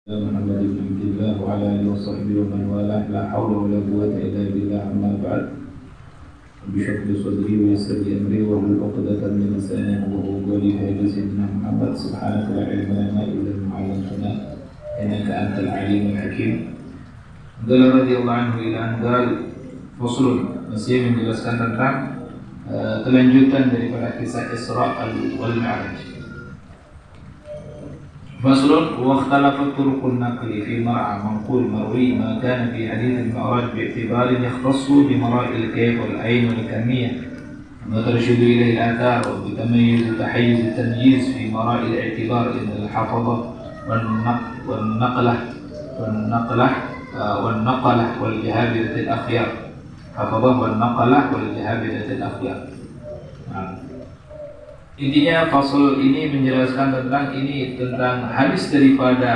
محمد بن عبد الله وعلى آله وصحبه ومن والاه لا حول ولا قوة إلا بالله أما بعد بشكل صدري ويسر لي أمري واحلل عقدة من لساني يفقهوا قولي فإن سيدنا محمد سبحانك لا علم لنا إلا ما علمتنا إنك أنت العليم الحكيم. قال رضي الله عنه إلى أن قال فصل masih menjelaskan tentang kelanjutan daripada kisah Isra wal Mi'raj. فصل واختلفت طرق النقل في مرعى منقول مروي ما كان في حديث المعراج باعتبار يختص بمراء الكيف والعين والكمية ما ترشد إليه الآثار وبتميز تحيز التمييز في مراء الاعتبار إن الحفظة والنقلة والجهابذة الأخيار حفظة والنقلة والجهابذة الأخيار. Intinya fasal ini menjelaskan tentang hadis daripada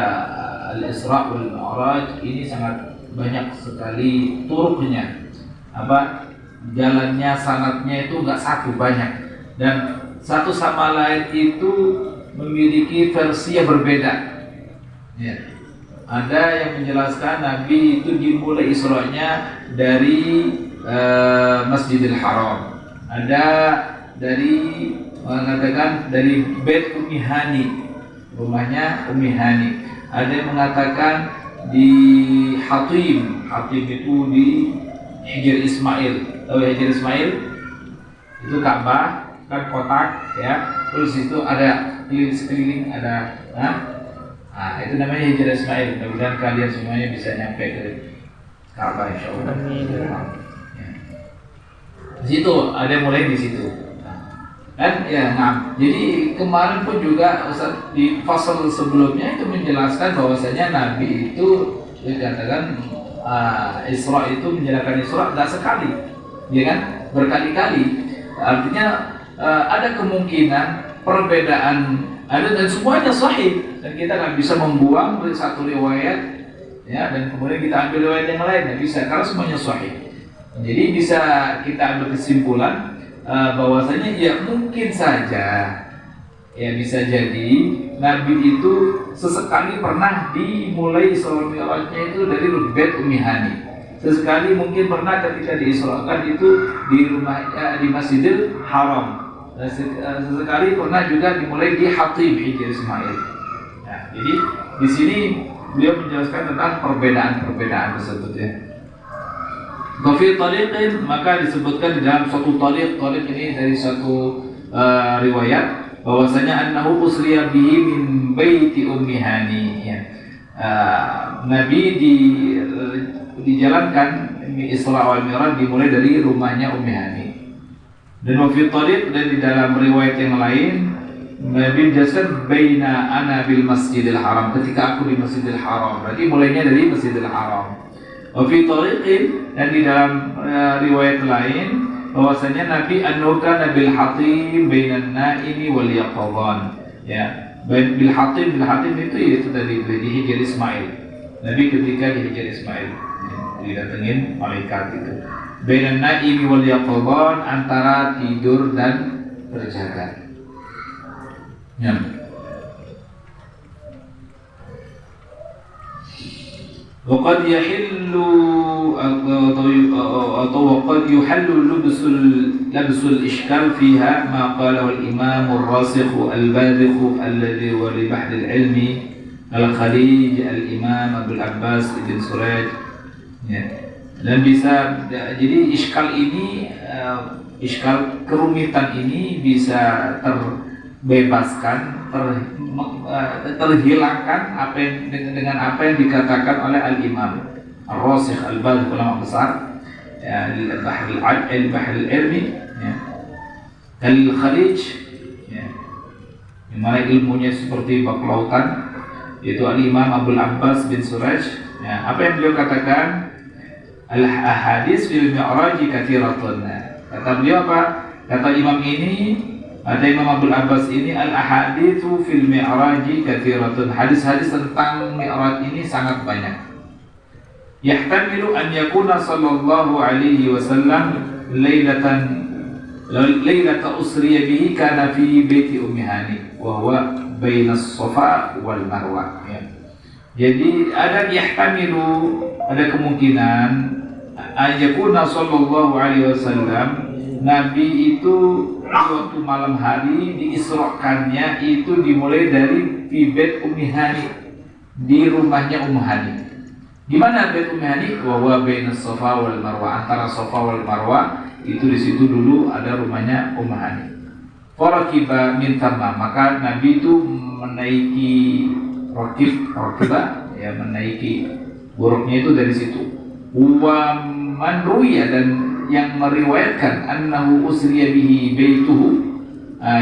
Al-Isra wal Mi'raj ini sangat banyak sekali turuknya. Jalannya, sanadnya itu enggak satu, banyak. Dan satu sama lain itu memiliki versi yang berbeda. Ya. Ada yang menjelaskan Nabi itu dimulai Isra-nya dari Masjidil Haram. Ada mengatakan dari Bait Ummi Hani, rumahnya Ummi Hani. Ada yang mengatakan di Hatim itu di Hijr Ismail. Tahu Hijr Ismail? Itu Ka'bah, kan kotak ya. Terus itu ada sekeliling ada itu namanya Hijr Ismail. Mudah-mudahan kalian semuanya bisa nyampe ke Ka'bah insyaallah. Ya. Di situ ada yang mulai di situ. Jadi kemarin pun juga Ustaz, di fasal sebelumnya itu menjelaskan bahwasanya Nabi itu dikatakan Isra itu menjalankan Isra tidak sekali, ya kan? Berkali-kali. Artinya ada kemungkinan perbedaan ada dan semuanya sahih dan kita nggak bisa membuang dari satu riwayat ya dan kemudian kita ambil riwayat yang lain, nggak bisa karena semuanya sahih. Jadi bisa kita ambil kesimpulan bahwasanya ya mungkin saja ya bisa jadi Nabi itu sesekali pernah dimulai Isra Mi'rajnya itu dari Bait Ummi Hani. Sesekali mungkin pernah ketika diisrakan itu di rumah di Masjidil Haram. Dan sesekali pernah juga dimulai di Hatim Hijr Ismail. Nah, jadi di sini beliau menjelaskan tentang perbedaan tersebut ya. Wafi tariqin, maka disebutkan di dalam suatu tariq ini dari suatu riwayat bahwasanya annahu usriya bihi min baiti Ummi Hani ya. Nabi dijalankan Isra wal Mi'raj dimulai dari rumahnya Ummi Hani. Dan wafi tariq, dan di dalam riwayat yang lain Nabi menjelaskan baina ana bil Masjidil Haram, ketika aku di Masjidil Haram. Berarti mulainya dari Masjidil Haram. Wafi tariqin, dan di dalam riwayat lain bahwasanya Nabi an-nuka bil hatim bainan naimi wal yaqadhan ya. Bil hatim itu tadi di Hijr Ismail. Nabi ketika di Hijr Ismail didatengin malaikat itu. Bainan naimi wal yaqadhan, antara tidur dan berjaga. Ya. وقد يحل لبس الإشكال فيها ما قاله الإمام الراسخ الباذخ الذي هو لبحر العلم الخليج الإمام أبو العباس بن سريج ya. Dan bisa jadi iskal ini iskal kerumitan ini bisa terbebaskan terhilangkan dengan apa yang dikatakan oleh Al-Imam Ar-Rasikh Al-Badh, ulama besar ya, Al-Bahr Al-Ilmi ya, Al-Khalij ya, yang mana ilmunya seperti bak lautan, yaitu Al-Imam Abul Abbas bin Suraj ya. Apa yang beliau katakan, al-ahadits fil mi'raj katsiratun. Kata beliau apa? Kata imam ini, ada Imam Abdul Abbas ini, al-ahaditsu fil mi'raji katsiratun. Hadis-hadis tentang mi'raj ini sangat banyak. Yahtamilu an yakuna sallallahu alaihi wasallam lailata usriya bihi kana fi baiti Ummi Hani wa huwa baina as-Safa wal Marwa ya. Jadi ada yahtamilu, ada kemungkinan ayakuna sallallahu alaihi wasallam, Nabi itu di waktu malam hari diisrokannya itu dimulai dari fi bait Ummi Hani, di rumahnya Ummu Hani. Di mana bait Ummi Hani? Wa huwa bainas Safa wal Marwah, antara Safa wal Marwah, itu di situ dulu ada rumahnya Ummu Hani. Farakiba min thamma, maka Nabi itu menaiki rakiba, ya, menaiki buruknya itu dari situ. Wa man ruya, dan yang meriwayatkan annahu usriya bihi baituhu,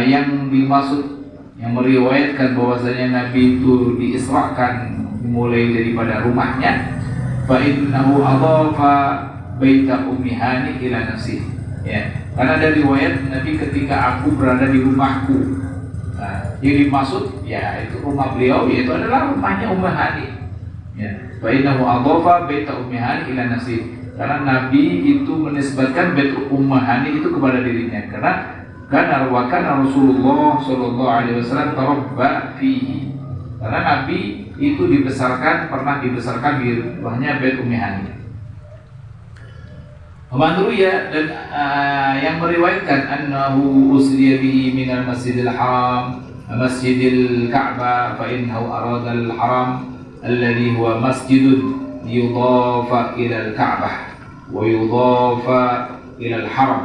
yang dimaksud, yang meriwayatkan bahwasanya Nabi itu diisrakan mulai daripada rumahnya, fa innahu adhafa baita Ummi Hani ila nafsihi, ya, karena ada riwayat Nabi ketika aku berada di rumahku. Nah, yang dimaksud ya itu rumah beliau, yaitu adalah rumahnya Ummu Hani, ya. Fa innahu adhafa baita Ummi Hani ila nafsihi, karena Nabi itu menisbatkan bait Ummu Hani itu kepada dirinya, karena Rasulullah sallallahu alaihi wasallam tarabba fihi, karena Nabi itu pernah dibesarkan di rumahnya bait Ummi Hani. Mandruya, dan yang meriwayatkan annahu usriya bihi minal Masjidil Haram Masjidil Ka'bah, fa innahu arada al-haram alladhi huwa masjidun yudhafa ila al-Ka'bah wa yudhafa ila al-haram.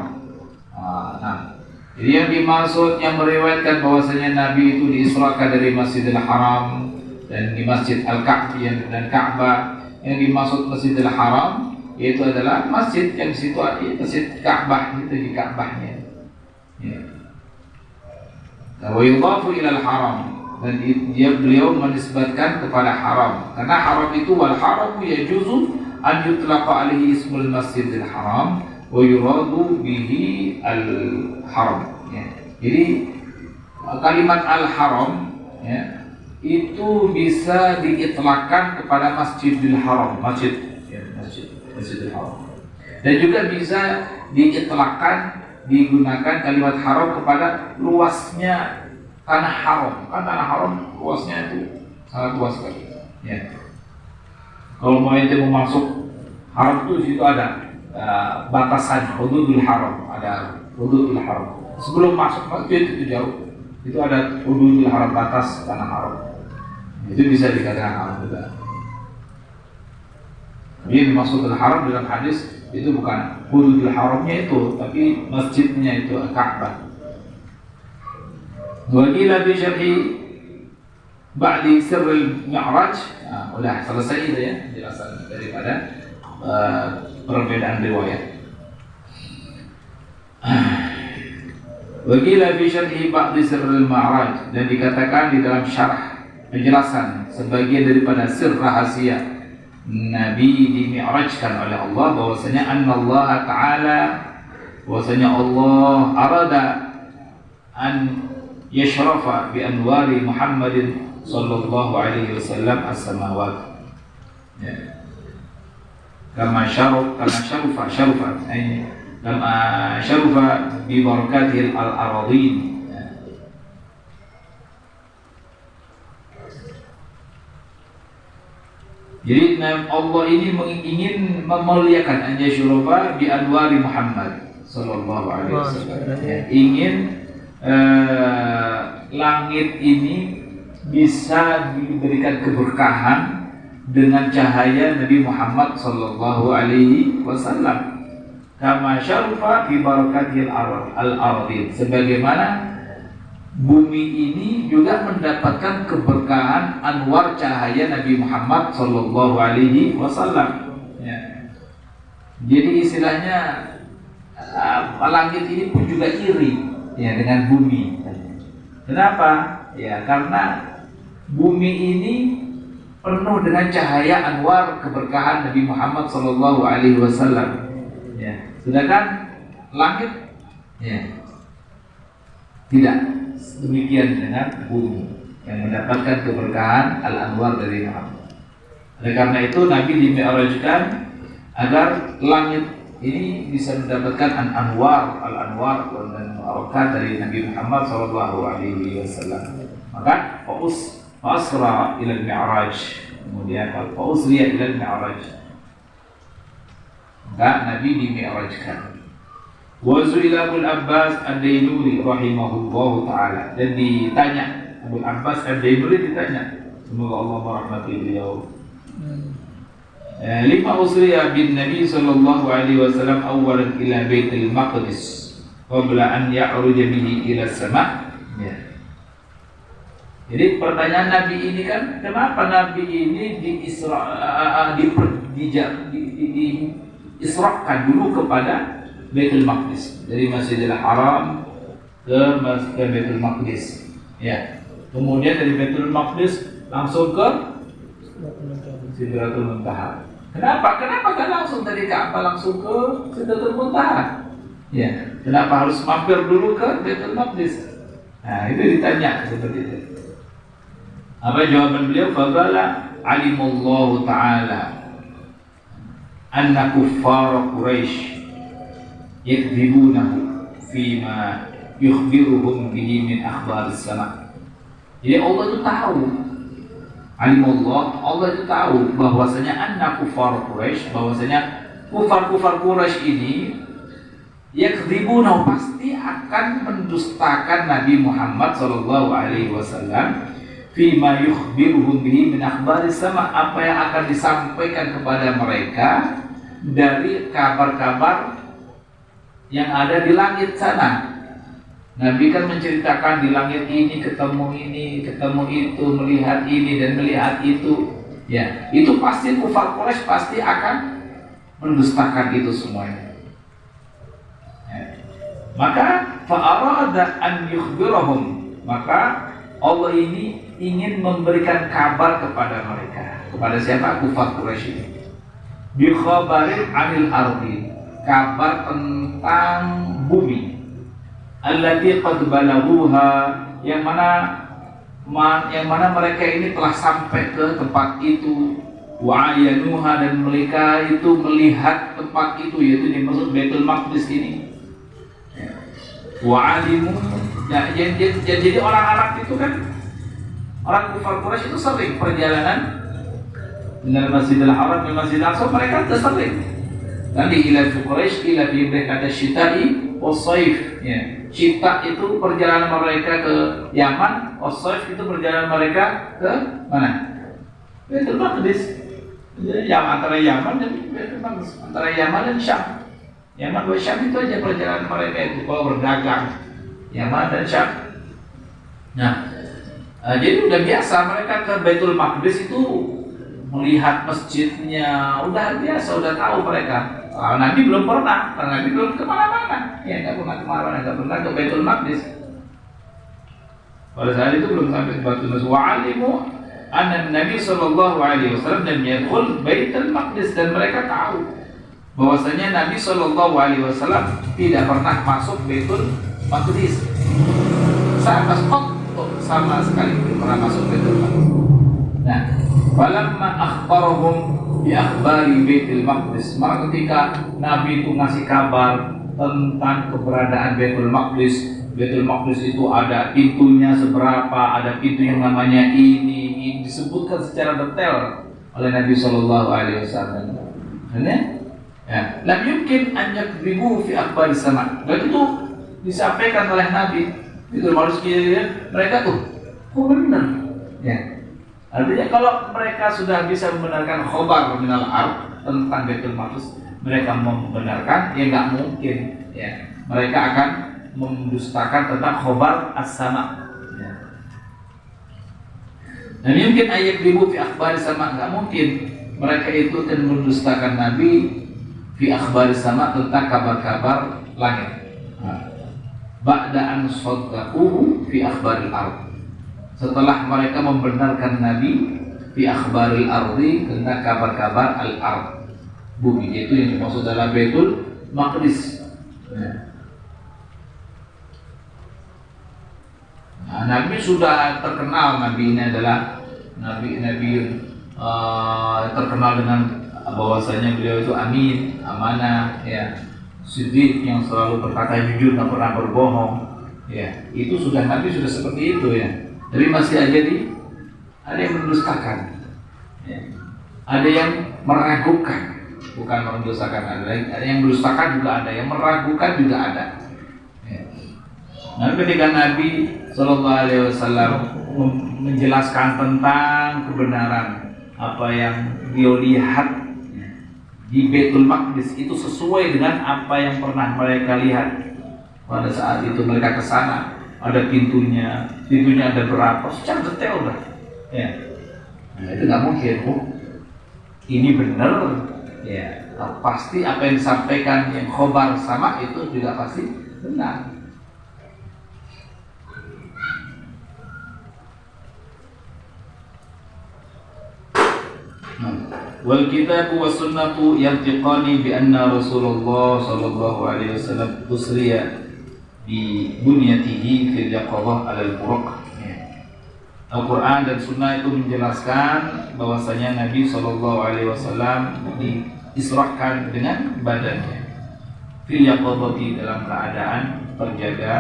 Jadi yang dimaksud, yang meriwayatkan bahwasanya Nabi itu diisrakan dari Masjidil Haram dan di Masjid Al-Ka'bah dan Ka'bah, yang dimaksud Masjidil Haram yaitu adalah masjid yang situ, Masjid Ka'bah itu di Ka'bahnya, ya. Wa yudhafu ila al-haram, dan beliau menisbatkan kepada haram, karena haram itu wal haramu yajuzu an yutlaqa alaihi ismul Masjidil Haram wa yuradu bihi al-haram, ya. Jadi kalimat al-haram, ya, itu bisa diitlakkan kepada Masjidil Haram, Masjidil Haram, dan juga bisa diitlakkan, digunakan kalimat haram kepada luasnya tanah haram. Kan tanah haram luasnya itu sangat luas sekali, ya. Kalau mau ente mau masuk haram itu situ ada batasan hududul haram, ada hududul haram. Sebelum masuk masjid itu jauh, itu ada hududul haram, batas tanah haram. Itu bisa dikatakan haram juga. Jadi maksudul haram dalam hadis itu bukan hududul haramnya itu, tapi masjidnya itu Ka'bah. Wa qila bi syarhi ba'di sirril mi'raj. Udah selesai itu ya penjelasan daripada perbedaan riwayat. Wa qila bi syarhi ba'di sirril mi'raj, dan dikatakan di dalam syarah penjelasan sebagian daripada sir rahasia Nabi dimi'rajkan oleh Allah, bahwasanya Allah Ta'ala, bahwasanya Allah arada an yashrafa bi anwari Muhammadin sallallahu alaihi wasallam as-samawat, ya. Kama syarufa bi barakatihil al-aradin. Jadi Allah ini ingin memuliakan Anja Syurofa bi anwari Muhammad sallallahu alaihi wasallam. Ingin langit ini bisa diberikan keberkahan dengan cahaya Nabi Muhammad sallallahu alaihi wasallam. Kama syarfa fi barakatil al-ardin, sebagaimana bumi ini juga mendapatkan keberkahan anwar cahaya Nabi Muhammad sallallahu alaihi wasallam, ya. Jadi istilahnya langit ini pun juga iri, ya, dengan bumi. Kenapa? Ya, karena bumi ini penuh dengan cahaya anwar keberkahan Nabi Muhammad sallallahu alaihi wasallam, ya. Sedangkan langit, ya, tidak demikian dengan bumi yang mendapatkan keberkahan al-anwar dari Muhammad. Oleh karena itu Nabi dimi'rajkan agar langit ini bisa mendapatkan al-anwar dan barakat dari Nabi Muhammad sallallahu alaihi wasallam. Maka asra ila al-mi'raj, Kemudian fa usriya ila al-mi'raj. Maka Nabi di-mi'rajkan. Wa su'ila Abu Abbas Ad-Dainuri rahimahullahu taala, dan ditanya Abu Abbas Ad-Dainuri ditanya, semoga Allah merahmati beliau. Lima usriya bin Nabi sallallahu alaihi wasallam awalan ila Baitul Maqdis qabla an ya'ruja bihi ila sama'. Ya. Jadi pertanyaan Nabi ini kan, kenapa Nabi ini diisrakan dulu kepada Baitul Maqdis, dari Masjidil Haram ke Baitul Maqdis. Ya. Kemudian dari Baitul Maqdis langsung ke Sidratul Muntaha. Kenapa? Kenapa kan langsung dari Ka'bah langsung ke Sidratul Muntaha? Ya. Kenapa harus mampir dulu ke Baitul Maqdis? Nah, itu ditanya seperti itu. Apa jawaban beliau? Faqala alimallahu ta'ala anna kuffar Quraisy yakdzibunahu fima yukhbiruhum bihi min akhbaris sama'. Jadi Allah itu tahu, Allah itu tahu bahwasanya anna kufar Quraisy, bahwasanya kufar Quraisy ini yakdzibunahu, pasti akan mendustakan Nabi Muhammad sallallahu alaihi wasallam fima yukhbiruhum bihi min akhbaris sama', apa yang akan disampaikan kepada mereka dari kabar-kabar yang ada di langit sana. Nabi kan menceritakan di langit ini, ketemu itu, melihat ini dan melihat itu. Ya, itu pasti kufar Quraisy pasti akan mendustakan itu semuanya. Ya. Maka fa'arada an yukhbirahum, maka Allah ini ingin memberikan kabar kepada mereka. Kepada siapa? Kufar Quraisy ini. Bi khabarin 'anil ardi, kabar tentang bumi, allati qad balaghuha, yang mana mereka ini telah sampai ke tempat itu, wa ayanuha, dan mereka itu melihat tempat itu, yaitu dimaksud Baitul Maqdis ini. Wa alimu, jadi orang Arab itu kan, orang kufar Quraisy itu sering perjalanan dari Masjidil Haram ke Masjidil Aqsa, mereka itu sering. Nanti ila Quraisy ila fi kata syita'i was-saif. Ya. Syita itu perjalanan mereka ke Yaman, was-saif itu perjalanan mereka ke mana? Baitul Maqdis. Jadi antara Yaman dan Baitul Maqdis, antara Yaman dan Syam. Yaman dan Syam itu aja perjalanan mereka itu kalau berdagang. Yaman dan Syam. Nah, jadi udah biasa mereka ke Baitul Maqdis itu melihat masjidnya, udah biasa, udah tahu mereka. Nabi belum pernah, karena Nabi belum kemana-mana. Ya, nggak pernah kemana-mana, nggak pernah ke Baitul Maqdis. Pada saat itu belum sampai ke Baitul Maqdis. Wa'alimu anna Nabi sallallahu alaihi wasallam lam yadkhul Baitul Maqdis, dan mereka tahu bahwasanya Nabi sallallahu alaihi wasallam tidak pernah masuk Baitul Maqdis. Sama sekali belum pernah masuk Baitul Maqdis. Nah, falamma akhbarahum bi akhbari Baitul Maqdis, maka ketika Nabi itu ngasih kabar tentang keberadaan Baitul Maqdis, Baitul Maqdis itu ada pintunya seberapa, ada pintu yang namanya ini disebutkan secara detail oleh Nabi Shallallahu Alaihi Wasallam. Ya, lam yumkin an yakdzibu fi akhbari sama', dan itu disampaikan oleh Nabi. Itu harus mereka tuh, oh benar, ya. Artinya kalau mereka sudah bisa membenarkan khobar minal ard tentang Baitul Maqdis, mereka membenarkan, ya nggak mungkin, ya mereka akan mendustakan tentang khobar as-sama. Ya. Dan mungkin ayat ribu fi akhbar sama, nggak mungkin mereka itu akan mendustakan Nabi fi akhbar sama tentang kabar-kabar langit. Ba'da an saddaquhu fi akhbaril ard, setelah mereka membenarkan Nabi fi akhbaril ardi tentang kabar-kabar al-ard, bumi, yaitu yang dimaksud dalam Baitul Maqdis. Nah, Nabi sudah terkenal, Nabi ini adalah Nabi terkenal dengan bahwasanya beliau itu amin, amanah, ya, siddiq, yang selalu berkata jujur, tak pernah berbohong. Ya, itu sudah Nabi sudah seperti itu, ya. Tapi masih aja ada yang mendustakan. Ya. Ada yang meragukan, bukan mendustakan, ada yang mendustakan juga ada, yang meragukan juga ada. Ya. Nah, ketika Nabi Shallallahu Alaihi Wasallam menjelaskan tentang kebenaran apa yang dia lihat di Baitul Maqdis itu sesuai dengan apa yang pernah mereka lihat pada saat itu mereka ke sana, ada pintunya ada berapa, secara detail dah. Ya. Nah, itu nggak mungkin, ini benar, ya pasti apa yang disampaikan yang khobar sama itu juga pasti benar. Wal kitabu was sunnatu yantiqani bi anna Rasulullah sallallahu alaihi wasallam usriya bi bunyatihi fil yaqadhah alal buraq. Al-Quran dan Sunnah itu menjelaskan bahwasanya Nabi sallallahu alaihi wasallam diisrahkan dengan badannya fil yaqadhati, dalam keadaan terjaga,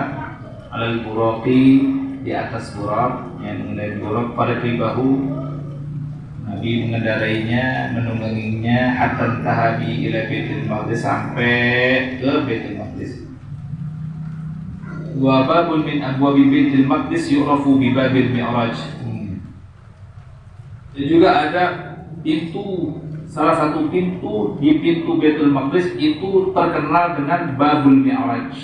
alal buraqi, di atas buraq, yang mengenai buraq pada pribahu. Nabi mengendarainya, menungganginya hatta tahabi ila Baitul Maqdis, sampai ke Baitul Maqdis. Wa babun min abwabi Baitul Maqdis yu'rafu bi babil mi'raj. Dan juga ada pintu, salah satu pintu di pintu Baitul Maqdis itu terkenal dengan babul mi'raj.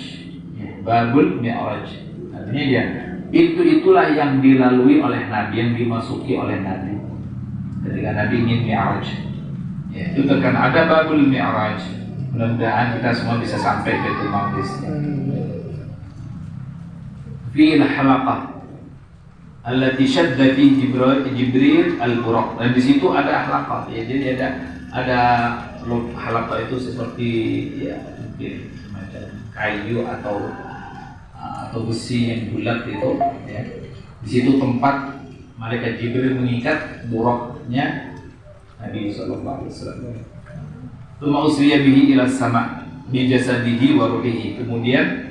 Babul mi'raj. Artinya ya, pintu itulah yang dilalui oleh Nabi, yang dimasuki oleh Nabi ketika Nabi ingin mi'raj. Ya, itu terkenal ada babul mi'raj. Mudah-mudahan kita semua bisa sampai ke Baitul Maqdis. Fi halaqah allati shadda fi Jibril al-buraq. Dan di situ ada halaqah. Ya, jadi ada halaqah itu seperti ya mungkin semacam kayu atau besi yang bulat itu, ya. Di situ tempat malaikat Jibril mengikat buraqnya Nabi sallallahu alaihi wasallam. Tsumma usriya bihi ila sama bi jasadihi wa ruhihi. Kemudian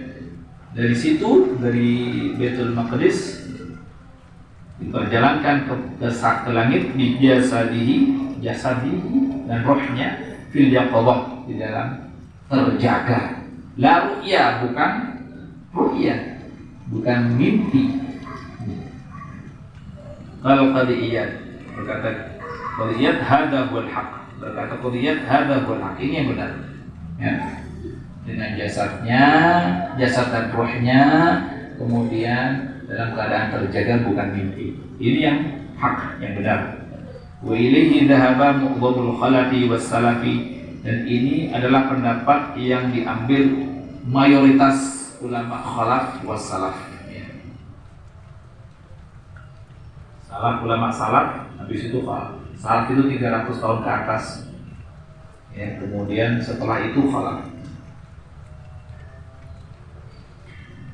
dari situ, dari Baitul Maqdis, diperjalankan ke langit bi jasadihi dan rohnya fil yaqadhah, di dalam terjaga. La ru'ya, bukan ru'ya, bukan mimpi. Kalau qadiyat berkata qadiyat hadza huwal haq, berkata qadiyat hadza huwal haq, ini yang benar, ya. Dengan jasadnya, jasad dan rohnya, kemudian dalam keadaan terjaga, bukan mimpi. Ini yang hak, yang benar. Wa ilaihi dhahaba mu'dhamul khalafi was salafi, dan ini adalah pendapat yang diambil mayoritas ulama khalaf was salaf. Salaf, ulama salaf, habis itu salaf itu 300 tahun ke atas, ya. Kemudian setelah itu khalaf.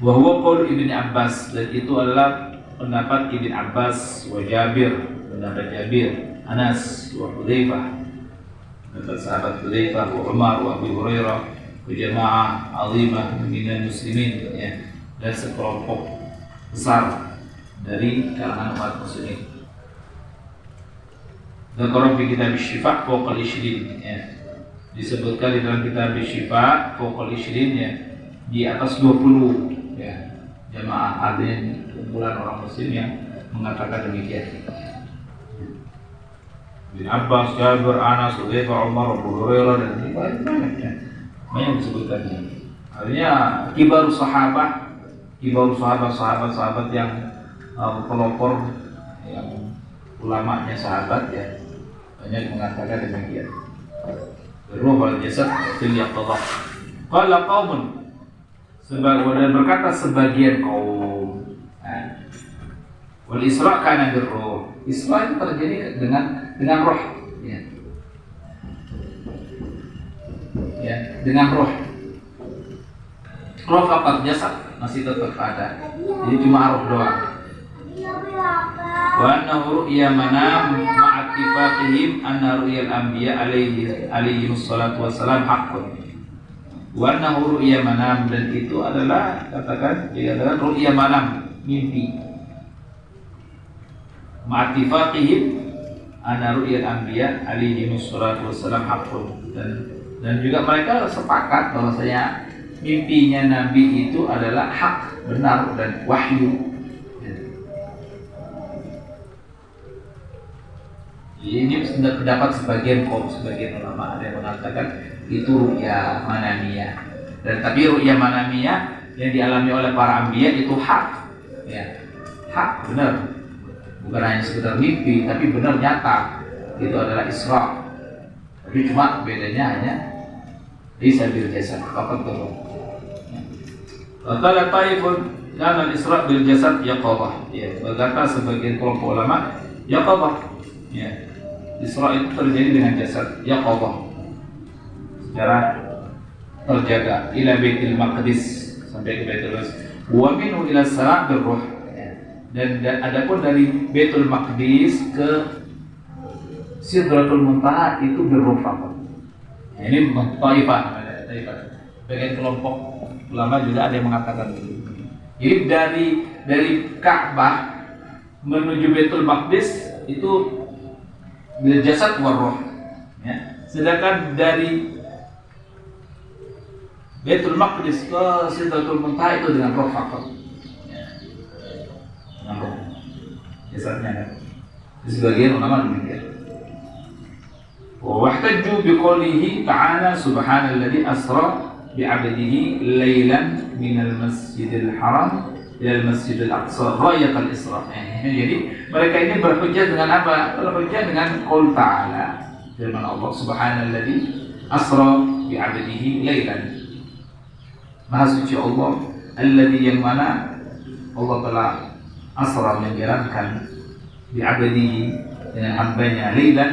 Wa huwa qaul Ibnu Abbas, dan itu adalah pendapat Ibnu Abbas, wa Jabir, pendapat Jabir, Anas, wa Hudzaifah, pendapat sahabat Hudzaifah, wa Umar, wa Abu Hurairah, wa jamaah azimah minal muslimin, ya, dan sekelompok besar dari kalangan umat muslimin. Dzakara fi kitab Syifa fawqa al-20, ya. Disebutkan di dalam kitab Syifa fawqa al-20, ya, di atas 20, ya, jamaah adin kumpulan orang muslim yang mengatakan demikian. Ibnu Abbas, Jabir, Anas, Hudzaifah, Umar, Abu Hurairah, dan banyak, ya. Banyak disebutkannya. Artinya kibarus sahabat yang pelopor, yang ulamanya sahabat, ya, banyak mengatakan demikian. Ruh wal jasad fil yaqadhah. Qala qaumun, dan berkata sebagian kaum, wal isra kana bir ruh. Isra itu terjadi dengan roh, ya. Ya, dengan roh. Roh faqat, jasad masih tetap ada. Jadi cuma roh doang. Wa annahu ru'ya manam ma'attifaqihim anna ru'yal anbiya alaihi wassalatu wassalam haqqun. Wa annahu ru'ya manam, dan itu adalah, katakan, adalah ru'ya manam, mimpi. Ma'attifaqihim anna ru'yal anbiya alaihi wassalatu wassalam haqqun, dan juga mereka sepakat bahwasanya mimpinya Nabi itu adalah hak, benar, dan wahyu. Ini terdapat sebagian ulama ada yang mengatakan itu ru'ya manamiyah, dan tapi ru'ya manamiyah yang dialami oleh para anbiya itu hak, ya, hak, benar, bukan hanya sekedar mimpi tapi benar, nyata. Itu adalah Isra, tapi cuma bedanya hanya bisa bil jasad, fakat turun. Qala taifun kana al-Isra bil jasad yaqabah. Ya, berkata sebagian kelompok ulama yaqabah. Ya. Isra itu terjadi dengan jasad yaqabah, secara terjaga, ila Baitul Maqdis, sampai ke Baitul Maqdis, wa minhu ila as-sama' bir-ruh. Dan adapun dari Baitul Maqdis ke Sidratul Muntaha itu bir-ruh. Ini taifah namanya, taifah. Bagian kelompok ulama juga ada yang mengatakan itu. Jadi dari Ka'bah menuju Baitul Maqdis itu bil jasad war ruh, ya. Sedangkan dari Baitul Maqdis ke Sidratul Muntaha itu dengan roh fakir, ya. Dengan roh, jasadnya kan. Sebagian ulama demikian. Wa ihtajju biqoulihi ta'ala subhanalladzi asra bi'abdihi lailan minal masjidil haram ilal masjidil aqsa ghayatal isra. Jadi mereka ini berhujjah dengan apa? Berhujjah dengan qaul ta'ala, firman Allah subhanalladzi asra bi'abdihi lailan. Maha suci Allah, alladzi yang mana Allah telah asra menjalankan bi'abdihi dengan hambanya lailan